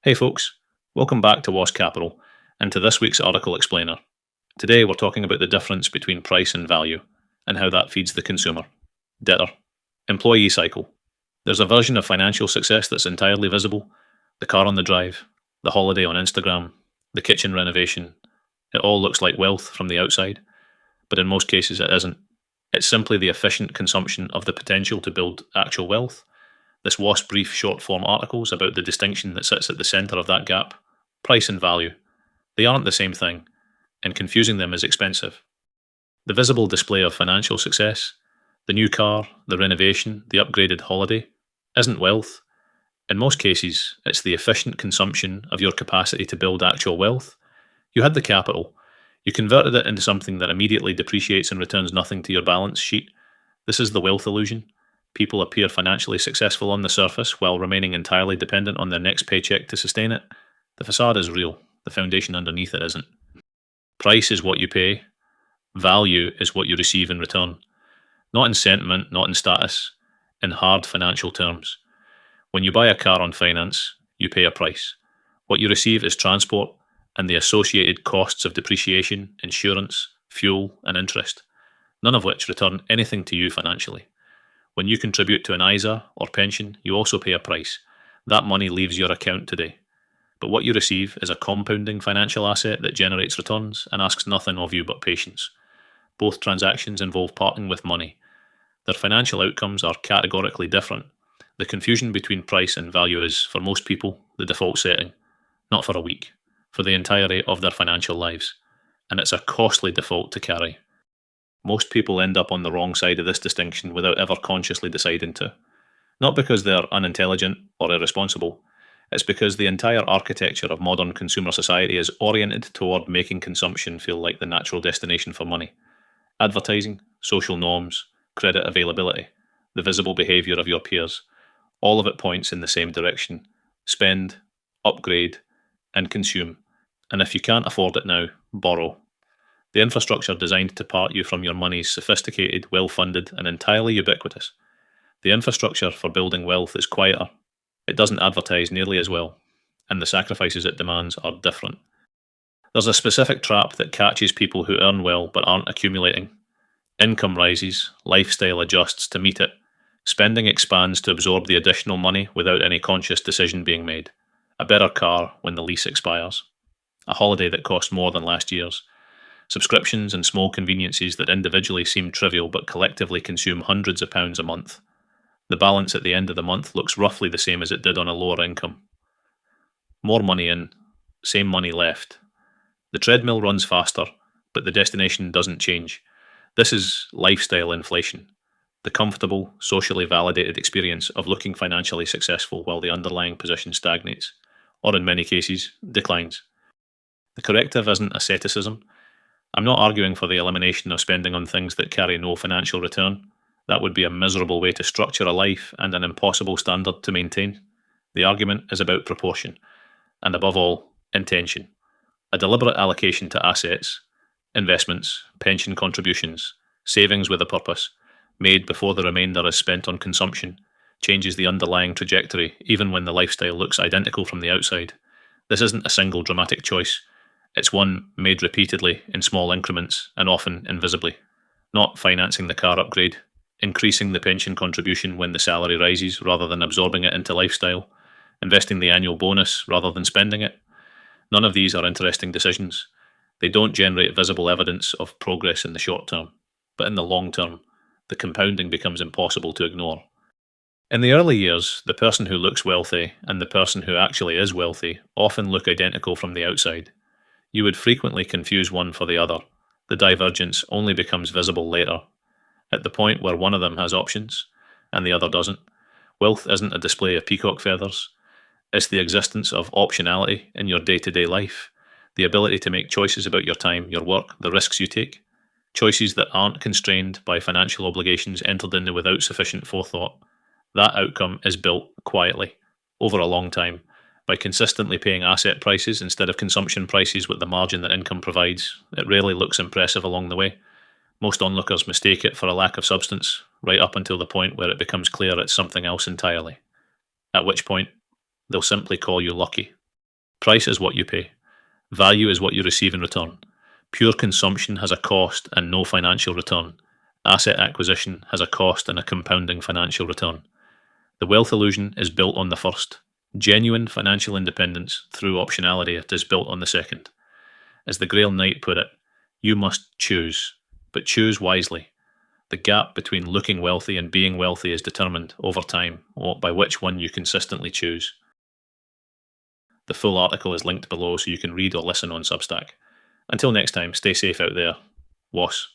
Hey folks, welcome back to Was Capital and to this week's article explainer. Today we're talking about the difference between price and value and how that feeds the consumer. Debtor. Employee cycle. There's a version of financial success that's entirely visible: the car on the drive, the holiday on Instagram, the kitchen renovation. It all looks like wealth from the outside, but in most cases it isn't. It's simply the efficient consumption of the potential to build actual wealth. This WASP brief short form articles about the distinction that sits at the centre of that gap: price and value. They aren't the same thing, and confusing them is expensive. The visible display of financial success, the new car, the renovation, the upgraded holiday, isn't wealth. In most cases, it's the efficient consumption of your capacity to build actual wealth. You had the capital. You converted it into something that immediately depreciates and returns nothing to your balance sheet. This is the wealth illusion. People appear financially successful on the surface while remaining entirely dependent on their next paycheck to sustain it. The facade is real, the foundation underneath it isn't. Price is what you pay, value is what you receive in return. Not in sentiment, not in status, in hard financial terms. When you buy a car on finance, you pay a price. What you receive is transport and the associated costs of depreciation, insurance, fuel, and interest, none of which return anything to you financially. When you contribute to an ISA or pension, you also pay a price. That money leaves your account today. But what you receive is a compounding financial asset that generates returns and asks nothing of you but patience. Both transactions involve parting with money. Their financial outcomes are categorically different. The confusion between price and value is, for most people, the default setting. Not for a week, for the entirety of their financial lives. And it's a costly default to carry. Most people end up on the wrong side of this distinction without ever consciously deciding to. Not because they're unintelligent or irresponsible, it's because the entire architecture of modern consumer society is oriented toward making consumption feel like the natural destination for money. Advertising, social norms, credit availability, the visible behaviour of your peers, all of it points in the same direction. Spend, upgrade, and consume. And if you can't afford it now, borrow. The infrastructure designed to part you from your money is sophisticated, well-funded, and entirely ubiquitous. The infrastructure for building wealth is quieter. It doesn't advertise nearly as well, and the sacrifices it demands are different. There's a specific trap that catches people who earn well but aren't accumulating. Income rises, lifestyle adjusts to meet it. Spending expands to absorb the additional money without any conscious decision being made. A better car when the lease expires. A holiday that costs more than last year's. Subscriptions and small conveniences that individually seem trivial but collectively consume hundreds of pounds a month. The balance at the end of the month looks roughly the same as it did on a lower income. More money in, same money left. The treadmill runs faster, but the destination doesn't change. This is lifestyle inflation, the comfortable, socially validated experience of looking financially successful while the underlying position stagnates, or in many cases, declines. The corrective isn't asceticism. I'm not arguing for the elimination of spending on things that carry no financial return. That would be a miserable way to structure a life and an impossible standard to maintain. The argument is about proportion, and above all, intention. A deliberate allocation to assets, investments, pension contributions, savings with a purpose, made before the remainder is spent on consumption, changes the underlying trajectory even when the lifestyle looks identical from the outside. This isn't a single dramatic choice. It's one made repeatedly in small increments and often invisibly. Not financing the car upgrade, increasing the pension contribution when the salary rises rather than absorbing it into lifestyle, investing the annual bonus rather than spending it. None of these are interesting decisions. They don't generate visible evidence of progress in the short term, but in the long term, the compounding becomes impossible to ignore. In the early years, the person who looks wealthy and the person who actually is wealthy often look identical from the outside. You would frequently confuse one for the other. The divergence only becomes visible later, at the point where one of them has options and the other doesn't. Wealth isn't a display of peacock feathers. It's the existence of optionality in your day-to-day life, the ability to make choices about your time, your work, the risks you take, choices that aren't constrained by financial obligations entered into without sufficient forethought. That outcome is built quietly, over a long time, by consistently paying asset prices instead of consumption prices with the margin that income provides. It rarely looks impressive along the way. Most onlookers mistake it for a lack of substance, right up until the point where it becomes clear it's something else entirely. At which point, they'll simply call you lucky. Price is what you pay. Value is what you receive in return. Pure consumption has a cost and no financial return. Asset acquisition has a cost and a compounding financial return. The wealth illusion is built on the first. Genuine financial independence through optionality is built on the second. As the Grail Knight put it, you must choose, but choose wisely. The gap between looking wealthy and being wealthy is determined, over time, by which one you consistently choose. The full article is linked below so you can read or listen on Substack. Until next time, stay safe out there. Was.